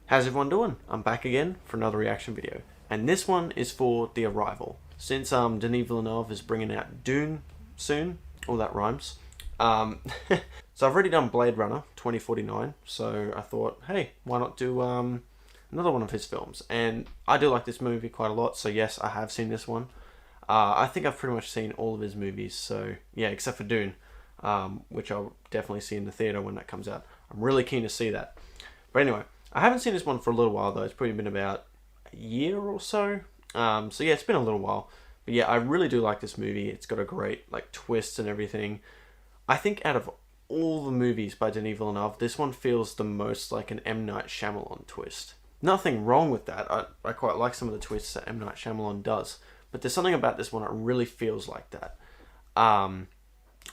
How's everyone doing? I'm back again for another reaction video, and this one is for The Arrival. Since Denis Villeneuve is bringing out Dune soon, all that rhymes. So I've already done Blade Runner 2049, so I thought, hey, why not do another one of his films? And I do like this movie quite a lot, so yes, I have seen this one. I think I've pretty much seen all of his movies, so yeah, except for Dune, which I'll definitely see in the theatre when that comes out. I'm really keen to see that. But anyway, I haven't seen this one for a little while though. It's probably been about a year or so. So yeah, it's been a little while. But yeah, I really do like this movie. It's got a great like twist and everything. I think out of all the movies by Denis Villeneuve, this one feels the most like an M. Night Shyamalan twist. Nothing wrong with that. I quite like some of the twists that M. Night Shyamalan does. But there's something about this one that really feels like that. I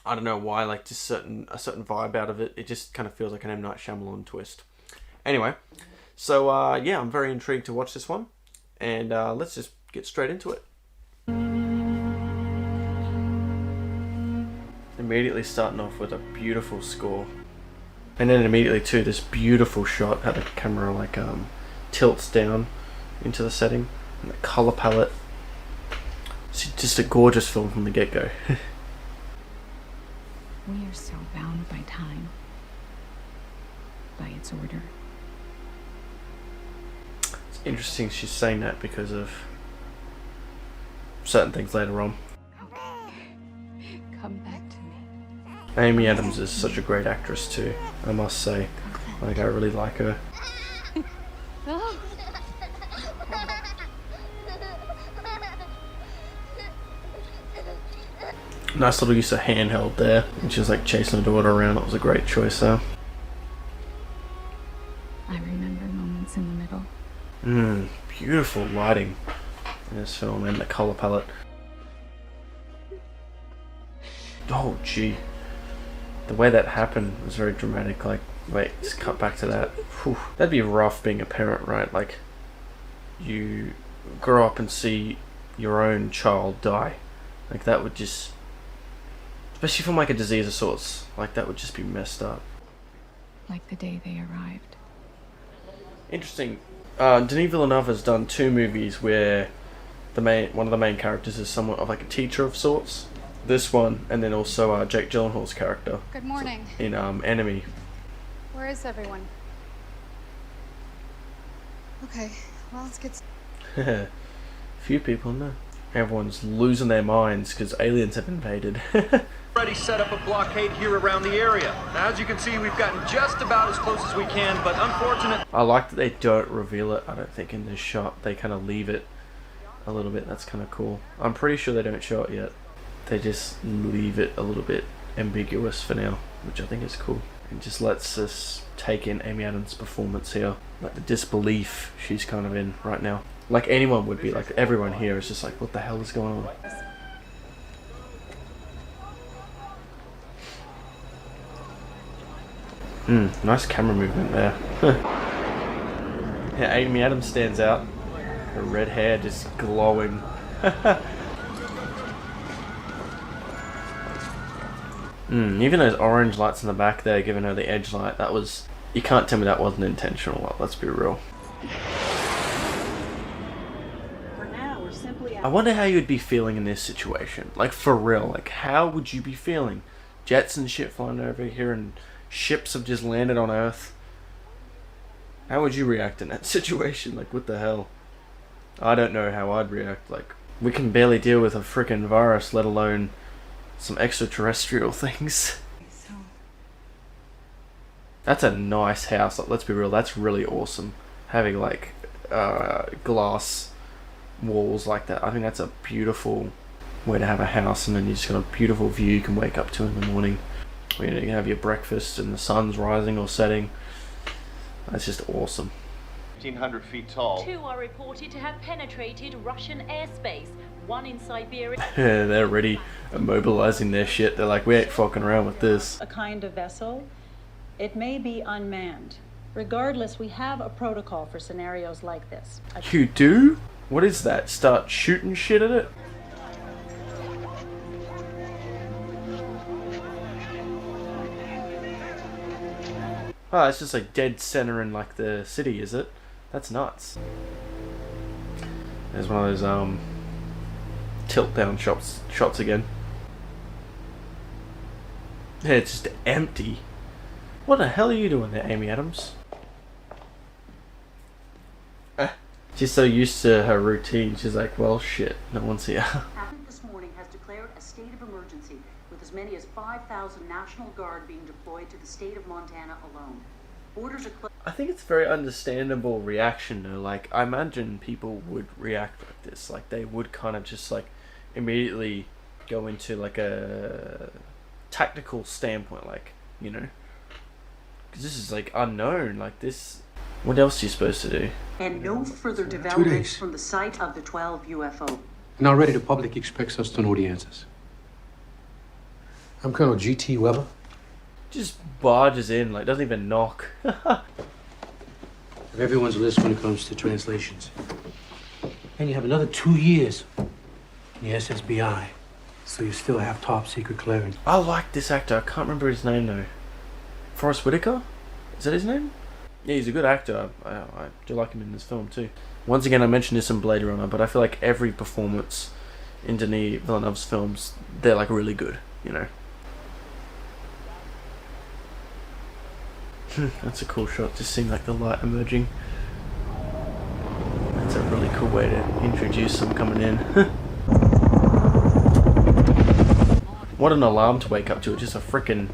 don't know why, like just a certain vibe out of it. It just kind of feels like an M. Night Shyamalan twist. Anyway, so yeah, I'm very intrigued to watch this one, and let's just get straight into it. Immediately starting off with a beautiful score, and then immediately too this beautiful shot how the camera like tilts down into the setting, and the color palette. It's just a gorgeous film from the get-go. We are so bound by time, by its order. Interesting she's saying that because of certain things later on. Come back to me. Amy Adams is such a great actress too, I must say. Like, I really like her. Oh. Nice little use of handheld there. And she was like chasing her daughter around. That was a great choice there. I remember moments in the middle. Beautiful lighting in this film and the color palette. Oh gee, the way that happened was very dramatic. Like, wait, just cut back to that. Whew. That'd be rough being a parent, right? Like, you grow up and see your own child die. Like, that would just, especially from like a disease of sorts, like that would just be messed up. Like the day they arrived. Interesting. Denis Villeneuve has done two movies where one of the main characters is somewhat of like a teacher of sorts. This one, and then also Jake Gyllenhaal's character. Good morning. In Enemy. Where is everyone? Okay, well, let's get... Few people know. Everyone's losing their minds because aliens have invaded. Already set up a blockade here around the area. Now, as you can see, we've gotten just about as close as we can, but unfortunately... I like that they don't reveal it, I don't think, in this shot. They kind of leave it a little bit. That's kind of cool. I'm pretty sure they don't show it yet. They just leave it a little bit ambiguous for now, which I think is cool. It just lets us take in Amy Adams' performance here. Like the disbelief she's kind of in right now. Like anyone would be, like everyone here is just like, what the hell is going on? Nice camera movement there. Yeah, Amy Adams stands out. Her red hair just glowing. Even those orange lights in the back there giving her the edge light, that was... You can't tell me that wasn't intentional, let's be real. I wonder how you'd be feeling in this situation. Like, for real, like, how would you be feeling? Jets and shit flying over here and ships have just landed on Earth. How would you react in that situation? Like, what the hell? I don't know how I'd react. Like, we can barely deal with a freaking virus, let alone some extraterrestrial things. That's a nice house. Like, let's be real, that's really awesome. Having like glass walls like that. I think that's a beautiful way to have a house, and then you just got a beautiful view you can wake up to in the morning. You know, you can have your breakfast and the sun's rising or setting. That's just awesome. 1,500 feet tall. 2 are reported to have penetrated Russian airspace. 1 in Siberia. They're already immobilizing their shit. They're like, we ain't fucking around with this. A kind of vessel. It may be unmanned. Regardless, we have a protocol for scenarios like this. You do? What is that? Start shooting shit at it? Oh, it's just like dead center in like the city, is it? That's nuts. There's one of those tilt down shots again. Yeah, it's just empty. What the hell are you doing there, Amy Adams? She's so used to her routine, she's like, well, shit, no one's here. This morning has declared a state of emergency, with as many as 5,000 National Guard being deployed to the state of Montana alone. Borders are closed. I think it's a very understandable reaction though. Like, I imagine people would react like this. Like, they would kind of just like immediately go into like a tactical standpoint, like, you know, because this is like unknown. Like this, what else are you supposed to do? And no further developments from the site of the 12 UFO. And already the public expects us to know the answers. I'm Colonel G.T. Weber. Just barges in, like doesn't even knock. Of everyone's list when it comes to translations. And you have another 2 years in the SSBI, so you still have top secret clearance. I like this actor. I can't remember his name though. Forest Whitaker? Is that his name? Yeah, he's a good actor. I do like him in this film too. Once again, I mentioned this in Blade Runner, but I feel like every performance in Denis Villeneuve's films, they're like really good, you know. That's a cool shot, just seeing like the light emerging. That's a really cool way to introduce them coming in. What an alarm to wake up to, just a freaking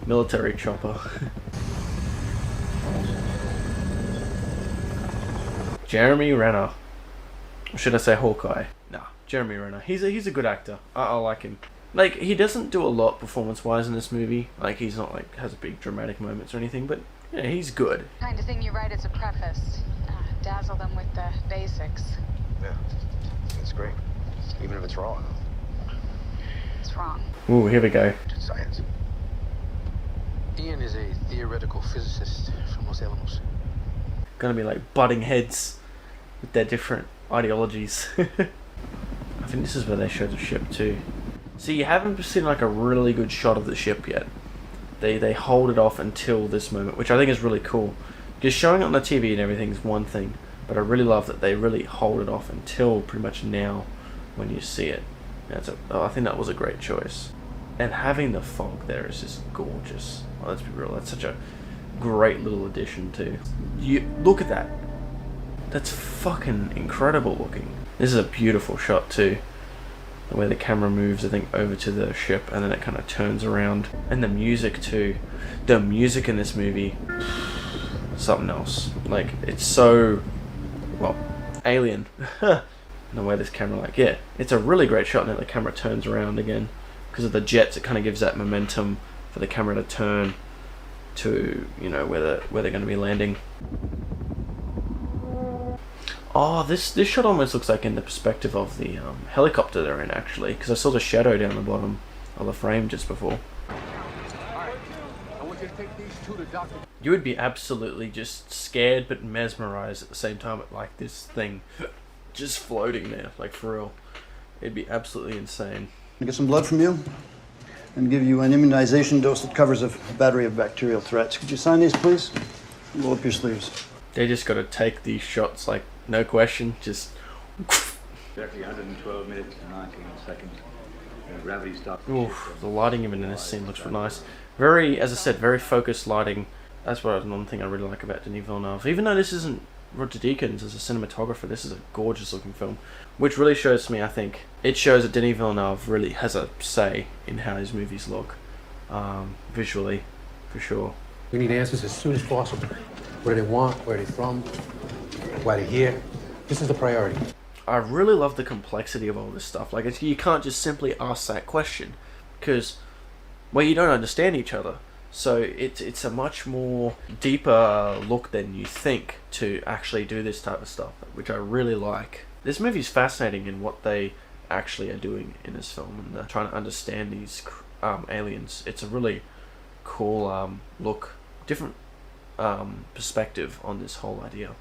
military chopper. Jeremy Renner. Or should I say Hawkeye? Nah, Jeremy Renner. He's a good actor. I like him. Like, he doesn't do a lot performance-wise in this movie. Like, he's not like has big dramatic moments or anything, but yeah, he's good. Kind of thing you write as a preface. Dazzle them with the basics. Yeah, that's great. Even if it's wrong. It's wrong. Ooh, here we go. It's science. Ian is a theoretical physicist from Los Alamos. Gonna be like butting heads with their different ideologies. I think this is where they show the ship too. So you haven't seen like a really good shot of the ship yet. They hold it off until this moment, which I think is really cool. Because showing it on the TV and everything is one thing, but I really love that they really hold it off until pretty much now when you see it. I think that was a great choice. And having the fog there is just gorgeous. Oh, let's be real, that's such a great little addition too. You look at that. That's fucking incredible looking. This is a beautiful shot too. The way the camera moves, I think, over to the ship and then it kind of turns around. And the music too. The music in this movie, something else. Like, it's so, well, alien. And the way this camera, like, yeah, it's a really great shot and then the camera turns around again. Because of the jets, it kind of gives that momentum for the camera to turn to, you know, where they're going to be landing. Oh, this shot almost looks like in the perspective of the helicopter they're in, actually, because I saw the shadow down the bottom of the frame just before. You would be absolutely just scared but mesmerized at the same time at like this thing just floating there, like for real. It'd be absolutely insane. Get some blood from you and give you an immunization dose that covers a battery of bacterial threats. Could you sign these, please? Roll up your sleeves. They just got to take these shots, like, no question, just... Exactly 112 minutes and 19 seconds. Gravity stops. Oof, the lighting even in this scene looks really nice. Very, as I said, very focused lighting. That's one thing I really like about Denis Villeneuve. Even though this isn't Roger Deakins as a cinematographer, this is a gorgeous looking film. Which really shows me, I think, it shows that Denis Villeneuve really has a say in how his movies look. Visually, for sure. We need answers as soon as possible. What do they want? Where are they from? Why they're here? This is the priority. I really love the complexity of all this stuff. Like, you can't just simply ask that question because, well, you don't understand each other. So it's a much more deeper look than you think to actually do this type of stuff, which I really like. This movie's fascinating in what they actually are doing in this film, and they're trying to understand these aliens. It's a really cool look, different perspective on this whole idea.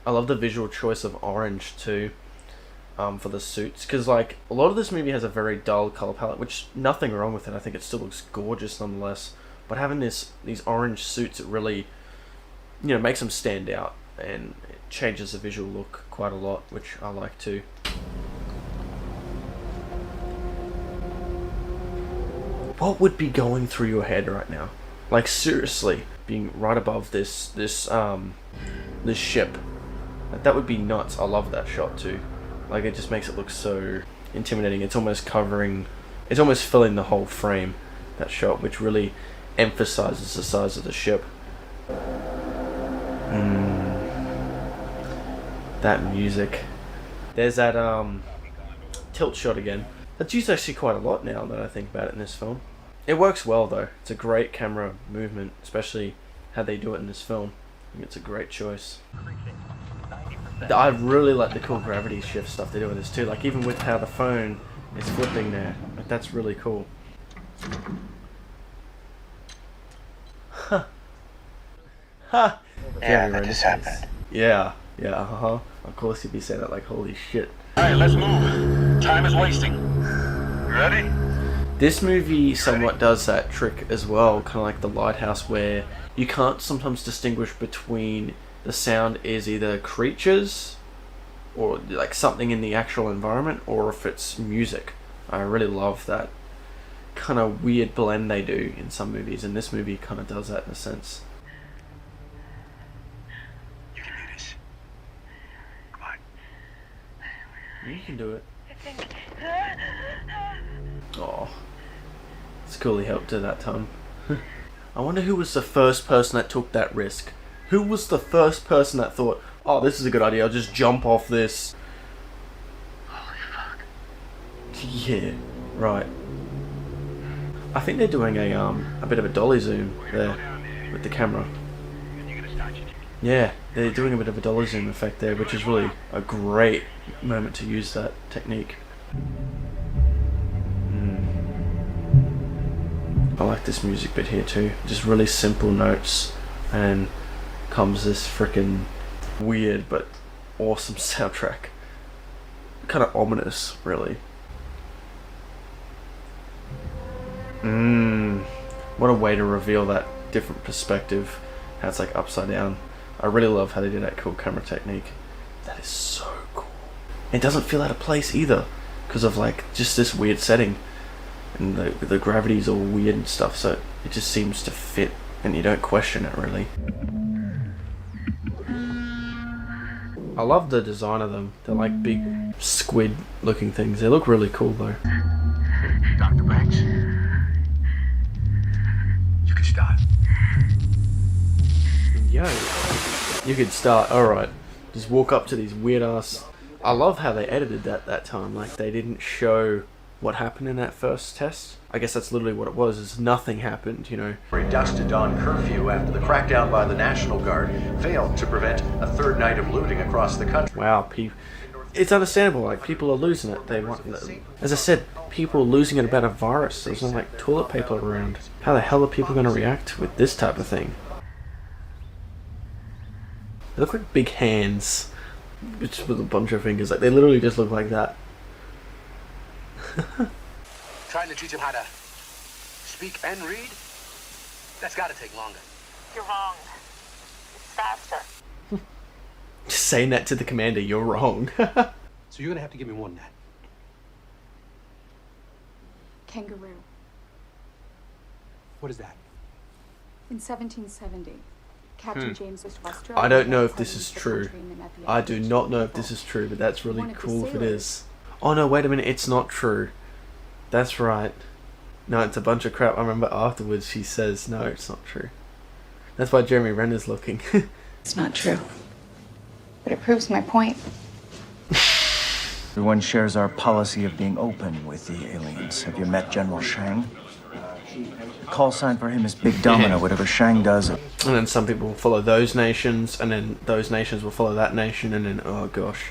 I love the visual choice of orange too, for the suits, because like a lot of this movie has a very dull color palette, which nothing wrong with it. I think it still looks gorgeous nonetheless. but having these orange suits, it really, you know, makes them stand out, and it changes the visual look quite a lot, which I like too. What would be going through your head right now? Like, seriously, being right above this ship. Like, that would be nuts. I love that shot too. Like, it just makes it look so intimidating. It's almost covering, it's almost filling the whole frame, that shot, which really emphasizes the size of the ship. That music. There's that tilt shot again. That's used actually quite a lot now that I think about it in this film. It works well though. It's a great camera movement, especially how they do it in this film. I think it's a great choice. I really like the cool gravity shift stuff they do with this too. Like, even with how the phone is flipping there. Like, that's really cool. Huh. Huh. Yeah, that just happened. Yeah. Yeah, Of course you'd be saying that like, holy shit. Alright, let's move. Time is wasting. Ready? This movie somewhat does that trick as well, kind of like The Lighthouse, where you can't sometimes distinguish between the sound is either creatures or like something in the actual environment, or if it's music. I really love that kind of weird blend they do in some movies, and this movie kind of does that in a sense. You can do this. Come on. You can do it. Oh, it's cool he helped her that time. I wonder who was the first person that took that risk. Who was the first person that thought, oh, this is a good idea, I'll just jump off this. Holy fuck. Yeah, right. I think they're doing a bit of a dolly zoom there with the camera. Yeah, they're doing a bit of a dolly zoom effect there, which is really a great moment to use that technique. I like this music bit here too. Just really simple notes, and comes this freaking weird but awesome soundtrack. Kind of ominous, really. What a way to reveal that different perspective. How it's like upside down. I really love how they do that cool camera technique. That is so cool. It doesn't feel out of place either, because of like just this weird setting, and the gravity's all weird and stuff, so it just seems to fit, and you don't question it really. I love the design of them. They're like big squid looking things. They look really cool though. Dr. Banks? You can start. Yo, you could start. Alright, just walk up to these weird ass. I love how they edited that time. Like, they didn't show what happened in that first test. I guess that's literally what it was, is nothing happened, you know. Dusk to dawn curfew after the crackdown by the National Guard failed to prevent a third night of looting across the country. Wow, it's understandable. Like, people are losing it. They want, as I said, people are losing it about a virus. There's no like toilet paper around. How the hell are people going to react with this type of thing? They look like big hands, just with a bunch of fingers. Like, they literally just look like that. Trying to teach him how to speak and read? That's gotta take longer. You're wrong. It's faster. Just saying that to the commander, you're wrong. So you're gonna have to give me more than that. Kangaroo. What is that? In 1770, Captain James was to Australia. I don't know if this is true. I do not know if this is true, but that's really cool if it is. Oh no, wait a minute, it's not true. That's right. No, it's a bunch of crap. I remember afterwards she says, no, it's not true. That's why Jeremy Renner's looking. It's not true. But it proves my point. Everyone shares our policy of being open with the aliens. Have you met General Shang? Call sign for him is Big Domino. Whatever Shang does. And then some people will follow those nations, and then those nations will follow that nation, and then, oh gosh.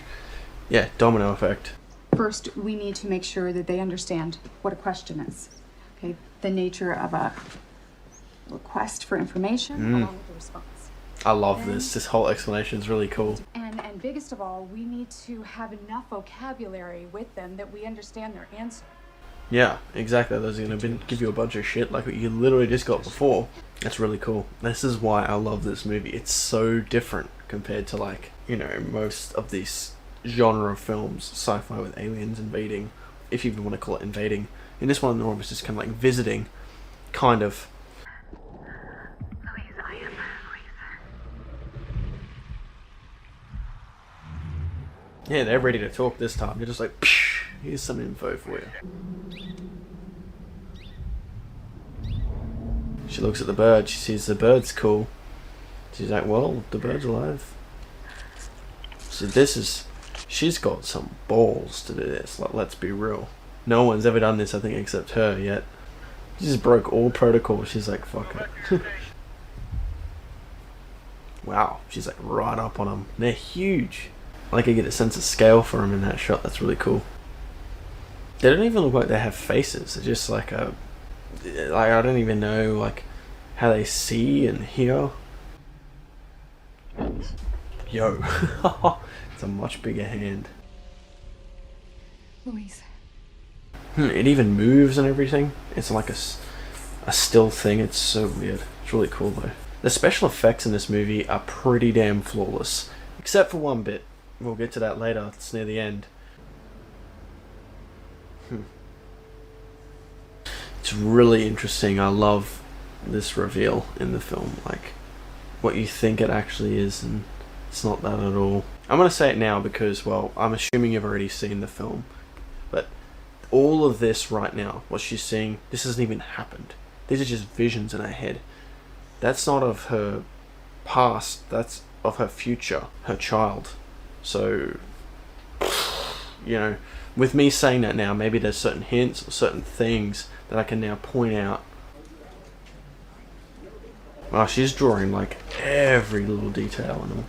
Yeah, domino effect. First, we need to make sure that they understand what a question is. Okay, the nature of a request for information along with the response. I love this. This whole explanation is really cool. And biggest of all, we need to have enough vocabulary with them that we understand their answer. Yeah, exactly. Those are going to give you a bunch of shit like what you literally just got before. That's really cool. This is why I love this movie. It's so different compared to, like, you know, most of these genre films, sci-fi with aliens invading, if you even want to call it invading. In this one, Norm is just kind of like visiting, kind of. Louise, I am Yeah, they're ready to talk this time. They're just like, psh, here's some info for you. She looks at the bird. She sees the bird's cool. She's like, well, the bird's alive. So she's got some balls to do this. Like, let's be real. No one's ever done this, I think, except her yet. She just broke all protocol. She's like, fuck it. Wow, she's like right up on them. They're huge. I like, I get a sense of scale for them in that shot. That's really cool. They don't even look like they have faces. They're just like I don't even know like how they see and hear. Yo, it's a much bigger hand. Louise. It even moves and everything. It's like a still thing. It's so weird. It's really cool though. The special effects in this movie are pretty damn flawless, except for one bit. We'll get to that later. It's near the end. It's really interesting. I love this reveal in the film, like what you think it actually is, and it's not that at all. I'm gonna say it now because, well, I'm assuming you've already seen the film, but all of this right now, what she's seeing, this hasn't even happened. These are just visions in her head. That's not of her past, that's of her future, her child. So, you know, with me saying that now, maybe there's certain hints or certain things that I can now point out. Oh, she's drawing like every little detail and all.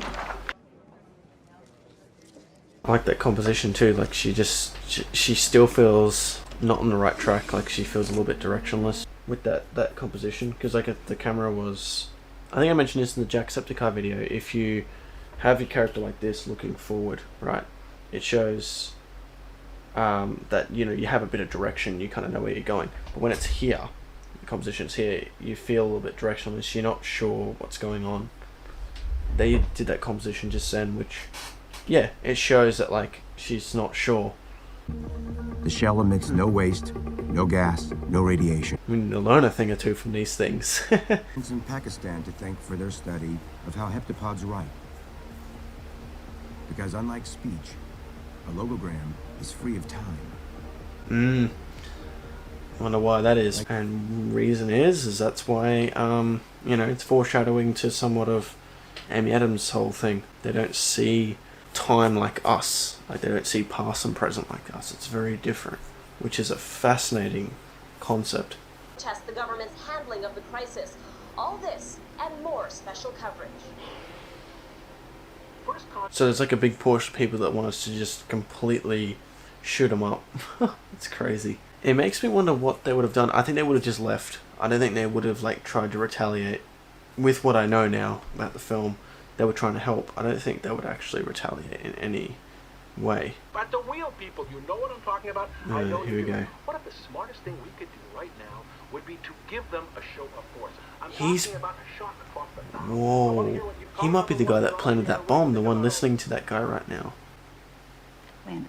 I like that composition too. Like she still feels not on the right track. Like she feels a little bit directionless with that composition. Because like the camera was, I think I mentioned this in the Jacksepticeye video. If you have your character like this looking forward, right, it shows that, you know, you have a bit of direction, you kind of know where you're going. But when it's here, the composition's here, you feel a little bit directionless, you're not sure what's going on. They did that composition just then, which, yeah, it shows that, like, she's not sure. The shell emits no waste, no gas, no radiation. I mean, you'll learn a thing or two from these things. It's in Pakistan to thank for their study of how heptapods write. Because unlike speech, a logogram is free of time. Wonder why that is. And reason is that's why, you know, it's foreshadowing to somewhat of Amy Adams' whole thing. They don't see time like us. Like, they don't see past and present like us. It's very different, which is a fascinating concept. Test the government's handling of the crisis. All this and more special coverage. So there's like a big portion of people that want us to just completely shoot them up. It's crazy. It makes me wonder what they would have done. I think they would have just left. I don't think they would have like tried to retaliate. With what I know now about the film, they were trying to help. I don't think they would actually retaliate in any way. But the real people, you know what I'm talking about? I know here we go. What if the smartest thing we could do right now would be to give them a show of force? I'm He's... talking about a shot across the top. Whoa. He might be the guy that planted that bomb, the one listening to that guy right now. Planet.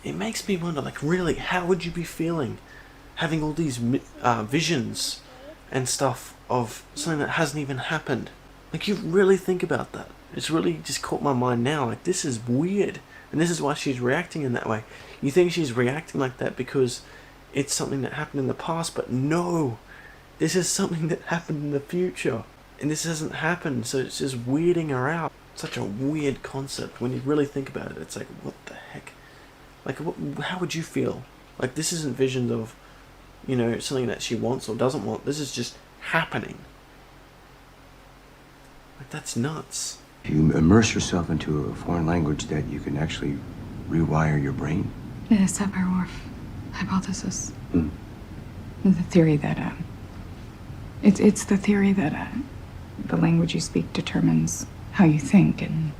It makes me wonder, like, really, how would you be feeling having all these visions and stuff of something that hasn't even happened? Like, you really think about that. It's really just caught my mind now. Like, this is weird. And this is why she's reacting in that way. You think she's reacting like that because it's something that happened in the past, but no. This is something that happened in the future. And this hasn't happened, so it's just weirding her out. Such a weird concept. When you really think about it, it's like, what the heck? Like, how would you feel? Like, this isn't visions of, you know, something that she wants or doesn't want. This is just happening. Like, that's nuts. You immerse yourself into a foreign language that you can actually rewire your brain. The Sapphire-Whorf hypothesis. The theory that, it's the theory that the language you speak determines how you think, and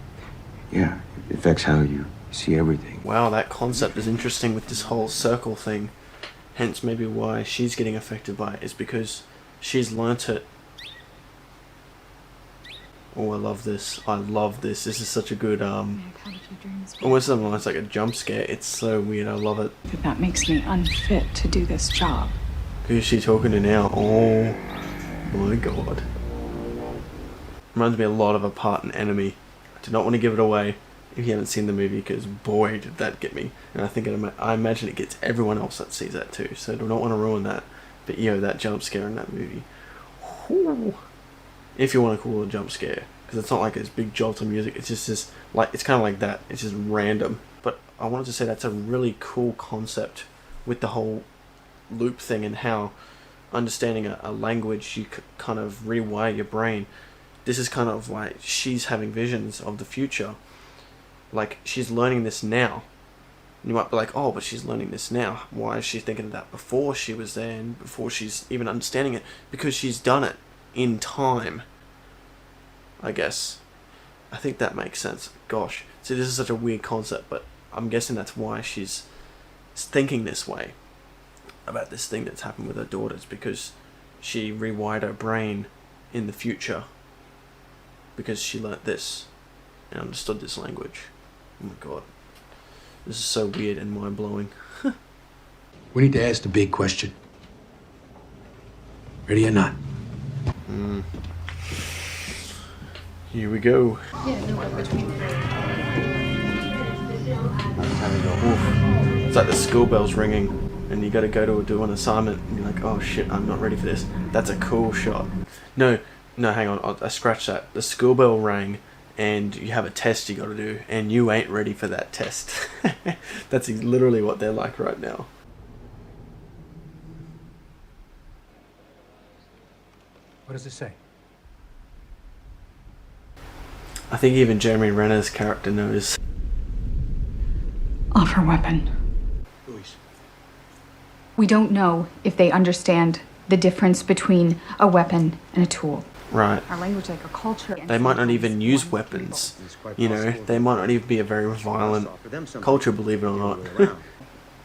Yeah, it affects how you see everything. Wow, that concept is interesting with this whole circle thing. Hence maybe why she's getting affected by it is because she's learnt it. Oh, I love this. I love this. This is such a good, almost like a jump scare. It's so weird. I love it. That makes me unfit to do this job. Who's she talking to now? Oh my god. Reminds me a lot of A Part and Enemy. I do not want to give it away if you haven't seen the movie, because boy did that get me. And I think I imagine it gets everyone else that sees that too. So I do not want to ruin that. But yo, that jump scare in that movie. Whew. If you want to call it a jump scare, because it's not like this big jolt of music. It's just this, like, it's kind of like that. It's just random. But I wanted to say that's a really cool concept with the whole loop thing, and how understanding a language, you kind of rewire your brain. This is kind of like she's having visions of the future. Like, she's learning this now. And you might be like, oh, but she's learning this now. Why is she thinking of that before she was there and before she's even understanding it? Because she's done it in time, I guess. I think that makes sense. Gosh. See, this is such a weird concept, but I'm guessing that's why she's thinking this way about this thing that's happened with her daughters, because she rewired her brain in the future because she learnt this and understood this language. Oh my god. This is so weird and mind-blowing. We need to ask the big question. Ready or not? Here we go. It's like the school bell's ringing and you gotta go to do an assignment and you're like, oh shit, I'm not ready for this. That's a cool shot. No, hang on, I scratched that. The school bell rang and you have a test you gotta do and you ain't ready for that test. That's literally what they're like right now. What does it say? I think even Jeremy Renner's character knows. Offer weapon. Luis. We don't know if they understand the difference between a weapon and a tool. Right. Our language, like our culture. They might not even use weapons. You know, they might not even be a very violent culture, believe it or not. The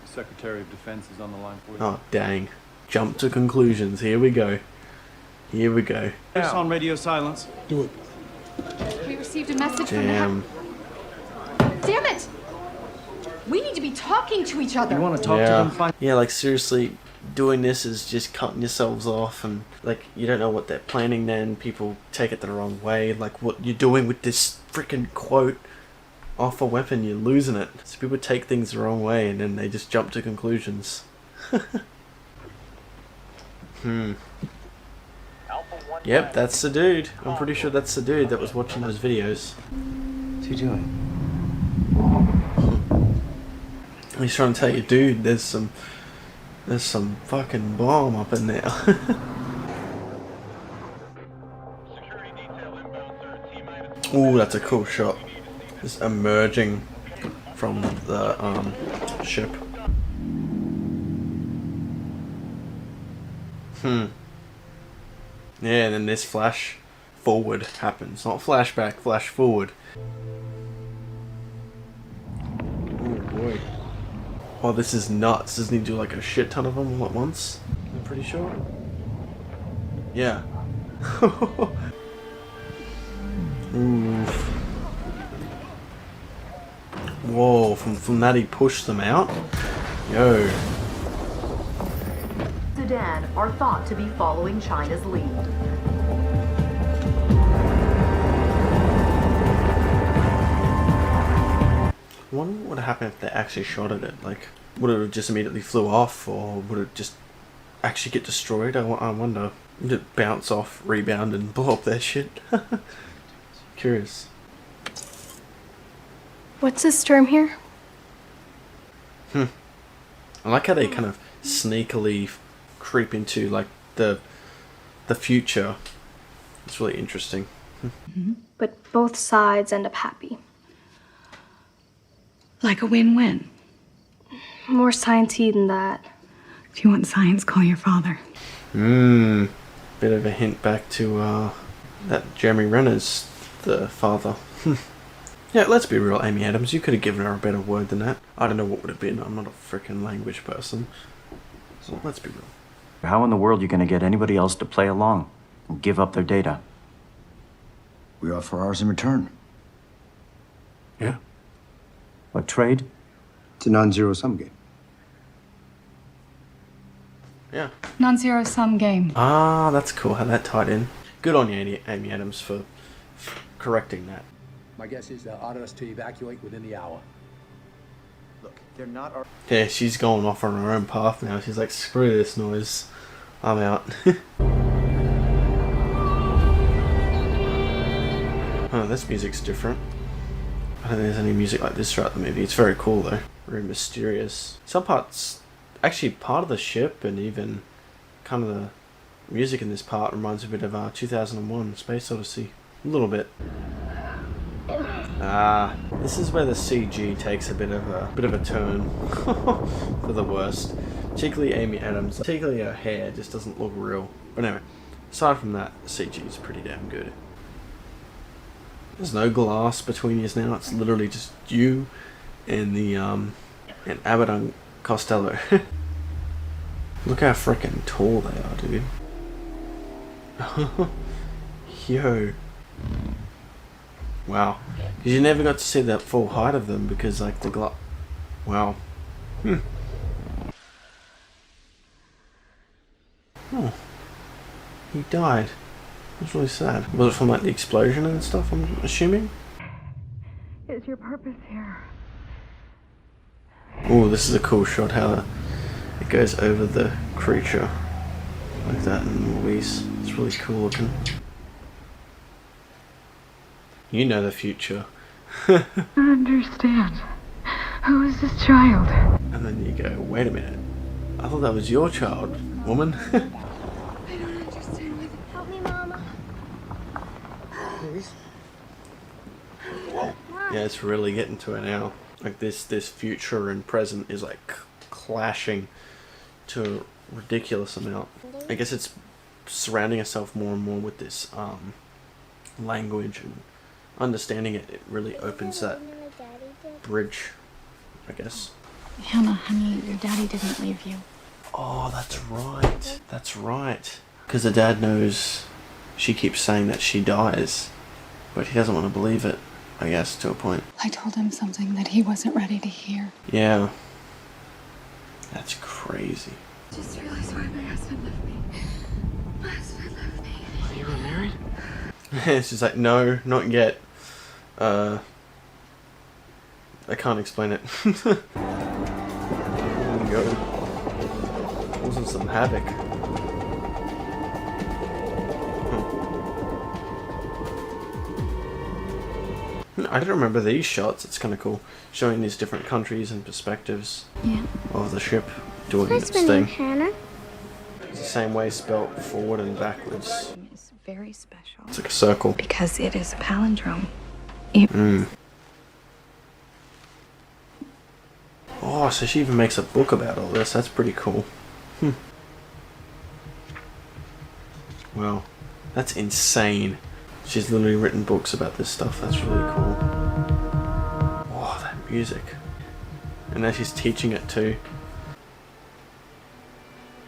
Secretary of Defense is on the line for you. Oh, dang. Jump to conclusions. Here we go. Here we go. On radio silence. Do it. We received a message Damn. from the... Damn it! We need to be talking to each other. You want to talk to them? Yeah, like seriously, doing this is just cutting yourselves off, and like you don't know what they're planning. Then people take it the wrong way. Like what you're doing with this freaking quote, "Off a weapon, you're losing it." So people take things the wrong way, and then they just jump to conclusions. Yep, that's the dude. I'm pretty sure that's the dude that was watching those videos. What's he doing? He's trying to tell you, dude, there's some fucking bomb up in there. Ooh, that's a cool shot. Just emerging from the ship. Yeah, and then this flash forward happens. Not flashback, flash forward. Oh boy. Oh, this is nuts. Doesn't he do like a shit ton of them all at once? I'm pretty sure. Yeah. Oof. Whoa, from that he pushed them out? Yo. Sudan are thought to be following China's lead. I wonder what would happen if they actually shot at it. Like, would it have just immediately flew off, or would it just actually get destroyed? I wonder. Would it bounce off, rebound, and blow up their shit? Curious. What's this term here? I like how they kind of sneakily creep into like the future. It's really interesting. But both sides end up happy. Like a win-win. More science-y than that. If you want science, call your father. Bit of a hint back to that Jeremy Renner's the father. Yeah, let's be real, Amy Adams, you could have given her a better word than that. I don't know what would have been. I'm not a freaking language person. So let's be real. How in the world are you going to get anybody else to play along and give up their data? We offer ours in return. Yeah. What trade? It's a non-zero sum game. Yeah. Non-zero sum game. Ah, that's cool how that tied in. Good on you, Amy Adams, for correcting that. My guess is they'll order us to evacuate within the hour. Look, they're not our... Yeah, she's going off on her own path now. She's like, screw this noise. I'm out. Oh, this music's different. I don't think there's any music like this throughout the movie. It's very cool though. Very mysterious. Some parts, actually part of the ship and even kind of the music in this part reminds me a bit of 2001 Space Odyssey. A little bit. This is where the CG takes a bit of a turn for the worst. Particularly Amy Adams. Particularly her hair just doesn't look real. But anyway, aside from that, CG is pretty damn good. There's no glass between you now. It's literally just you and the and Abbott and Costello. Look how freaking tall they are, dude. Yo. Wow. Because you never got to see that full height of them because like the glass. Wow. Oh. He died. It was really sad. Was it from like the explosion and stuff, I'm assuming? Is your purpose here? Oh, this is a cool shot how it goes over the creature like that in movies. It's really cool looking. You know the future. I don't understand. Who is this child? And then you go, wait a minute. I thought that was your child, woman. I don't understand. Help me, Mama. Yeah, it's really getting to it now. Like this future and present is like clashing to a ridiculous amount. I guess it's surrounding itself more and more with this language and understanding it. It really opens that bridge, I guess. Hannah, honey, your daddy didn't leave you. Oh, that's right. That's right. Because the dad knows she keeps saying that she dies, but he doesn't want to believe it, I guess, to a point. I told him something that he wasn't ready to hear. Yeah. That's crazy. I just realized why my husband left me. My husband left me. Are you married? She's like, no, not yet. I can't explain it. There we go. Causing some havoc. I don't remember these shots. It's kind of cool, showing these different countries and perspectives of the ship doing its thing. Hannah? It's the same way spelt forward and backwards. It's very special. It's like a circle. Because it is a palindrome. Oh, so she even makes a book about all this. That's pretty cool. Wow, that's insane. She's literally written books about this stuff. That's really cool. Oh, that music. And now she's teaching it too.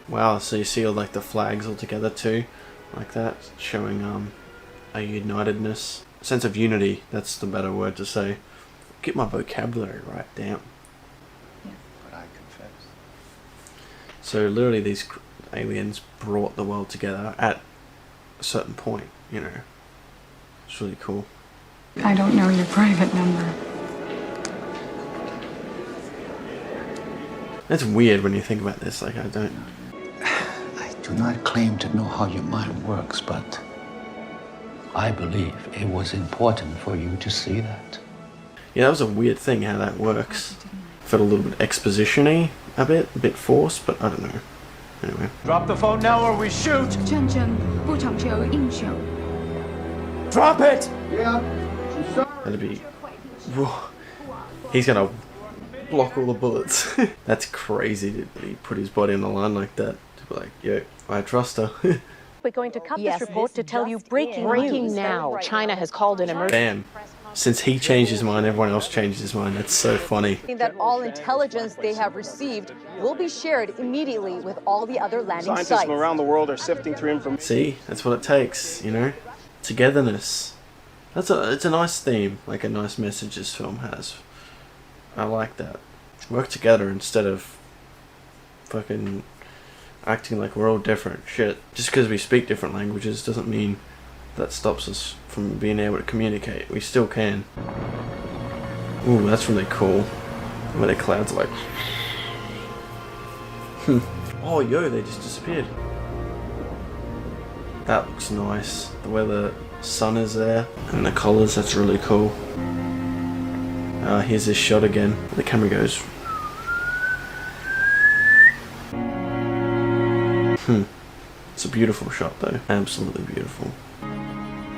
Wow, so you see all like the flags all together too, like that, showing a unitedness, a sense of unity. That's the better word to say. Get my vocabulary right, damn. But I confess. So literally these aliens brought the world together at a certain point, you know. It's really cool. I don't know your private number. That's weird when you think about this, like I don't... I do not claim to know how your mind works, but I believe it was important for you to see that. Yeah, that was a weird thing how that works. Felt a little bit exposition-y, a bit forced, but I don't know. Anyway. Drop the phone now or we shoot! 战争不长久英雄。 Drop it! That'd be... Whoa. He's gonna block all the bullets. That's crazy that he put his body on the line like that. To be like, yo, I trust her. We're going to cut this report to tell you breaking Breaking now. China has called an emergency. Bam. Since he changed his mind, everyone else changed his mind. That's so funny. That all intelligence they have received will be shared immediately with all the other landing Scientists sites. from around the world are sifting through information. See, that's what it takes, you know? Togetherness. It's a nice theme, like a nice message this film has. I like that. Work together instead of fucking acting like we're all different. Shit. Just because we speak different languages doesn't mean that stops us from being able to communicate. We still can. Ooh, that's really cool. Where the clouds are like... Oh, yo, they just disappeared. That looks nice. The way the sun is there and the colours, that's really cool. Here's this shot again. The camera goes... It's a beautiful shot though. Absolutely beautiful.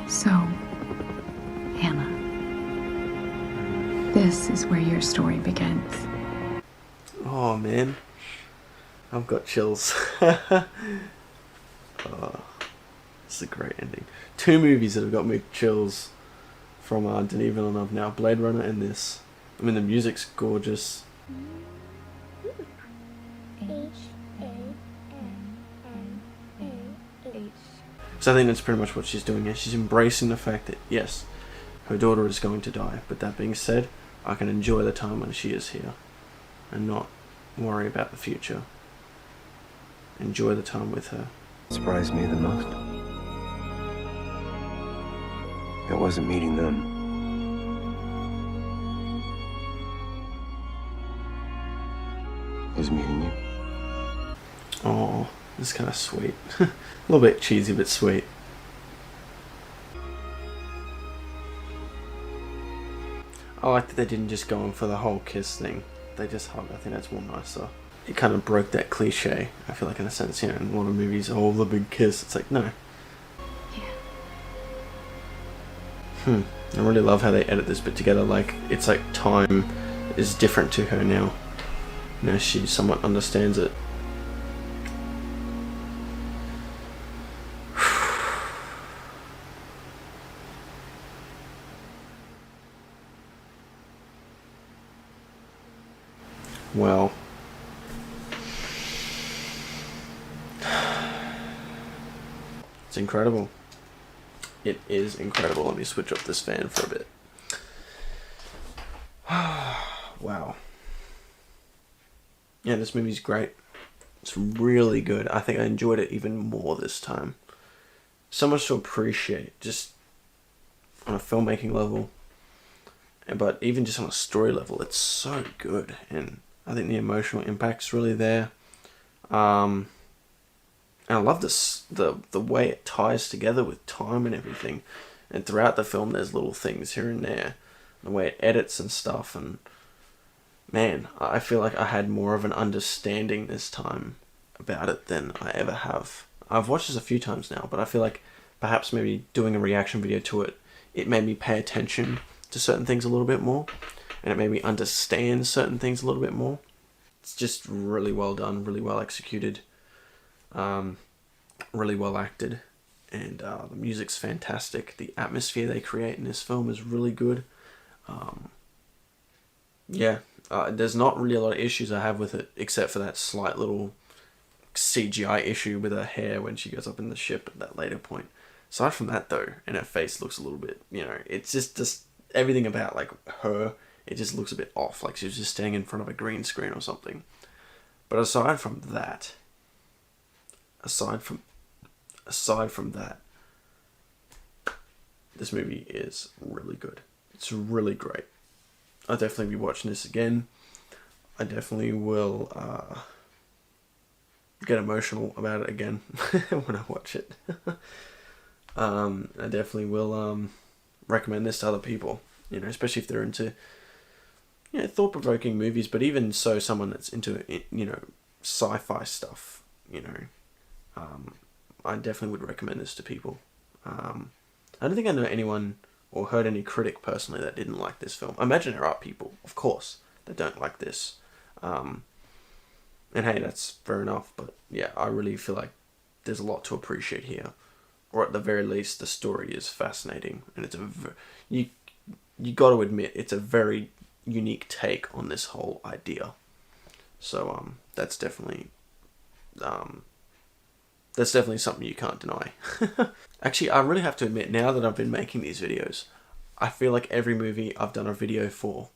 So, Hannah, this is where your story begins. Oh man, I've got chills. Oh, it's a great ending. 2 movies that have got me chills from Denis Villeneuve now. Blade Runner and this. I mean, the music's gorgeous. So I think that's pretty much what she's doing here. She's embracing the fact that, yes, her daughter is going to die. But that being said, I can enjoy the time when she is here and not worry about the future. Enjoy the time with her. Surprised me the most. It wasn't meeting them. It was meeting you. Oh, this is kind of sweet. A little bit cheesy, but sweet. I like that they didn't just go in for the whole kiss thing. They just hugged. I think that's more nicer. It kind of broke that cliche, I feel like, in a sense, you know, in a lot of movies, oh, the big kiss. It's like, no. I really love how they edit this bit together. Like, it's like time is different to her now. You know, she somewhat understands it. Well, it's incredible. It is incredible. Let me switch up this fan for a bit. Wow. Yeah, this movie's great. It's really good. I think I enjoyed it even more this time. So much to appreciate, just on a filmmaking level, but even just on a story level, it's so good. And I think the emotional impact's really there. And I love this, the way it ties together with time and everything. And throughout the film, there's little things here and there. The way it edits and stuff. And man, I feel like I had more of an understanding this time about it than I ever have. I've watched this a few times now, but I feel like perhaps maybe doing a reaction video to it, it made me pay attention to certain things a little bit more. And it made me understand certain things a little bit more. It's just really well done, really well executed. Really well acted, and the music's fantastic. The atmosphere they create in this film is really good. There's not really a lot of issues I have with it, except for that slight little CGI issue with her hair when she goes up in the ship at that later point. Aside from that though, and her face looks a little bit, you know, it's just everything about like her, it just looks a bit off, like she was just standing in front of a green screen or something. But aside from that, this movie is really good. It's really great. I'll definitely be watching this again. I definitely will get emotional about it again when I watch it. I definitely will recommend this to other people, you know, especially if they're into, you know, thought-provoking movies, but even so, someone that's into, you know, sci-fi stuff, you know, I definitely would recommend this to people. I don't think I know anyone or heard any critic personally that didn't like this film. I imagine there are people, of course, that don't like this. And hey, that's fair enough, but yeah, I really feel like there's a lot to appreciate here. Or at the very least, the story is fascinating, and it's you got to admit it's a very unique take on this whole idea. So that's definitely something you can't deny. Actually, I really have to admit, now that I've been making these videos, I feel like every movie I've done a video for,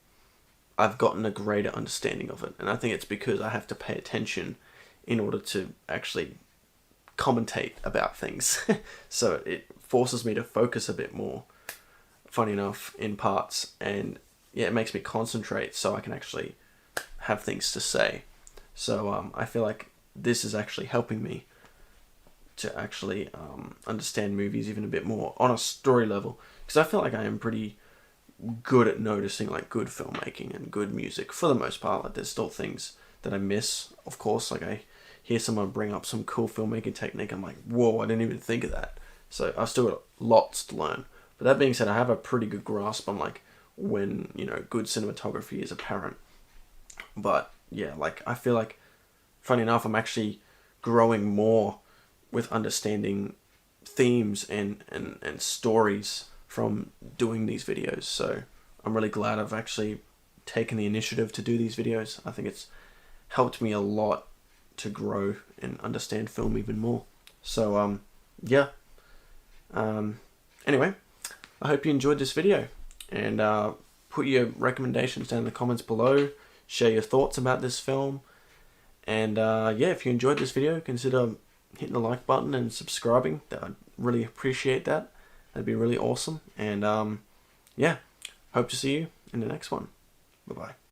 I've gotten a greater understanding of it. And I think it's because I have to pay attention in order to actually commentate about things. So it forces me to focus a bit more, funny enough, in parts. And yeah, it makes me concentrate so I can actually have things to say. So I feel like this is actually helping me to actually understand movies even a bit more on a story level. Because I feel like I am pretty good at noticing like good filmmaking and good music for the most part. Like, there's still things that I miss, of course. Like, I hear someone bring up some cool filmmaking technique, I'm like, whoa, I didn't even think of that. So I've still got lots to learn. But that being said, I have a pretty good grasp on like when, you know, good cinematography is apparent. But yeah, like, I feel like, funny enough, I'm actually growing more with understanding themes and stories from doing these videos. So I'm really glad I've actually taken the initiative to do these videos. I think it's helped me a lot to grow and understand film even more. So yeah. Anyway, I hope you enjoyed this video, and put your recommendations down in the comments below. Share your thoughts about this film, and yeah, if you enjoyed this video, consider hitting the like button and subscribing. I'd really appreciate that. That'd be really awesome. And yeah, hope to see you in the next one. Bye bye.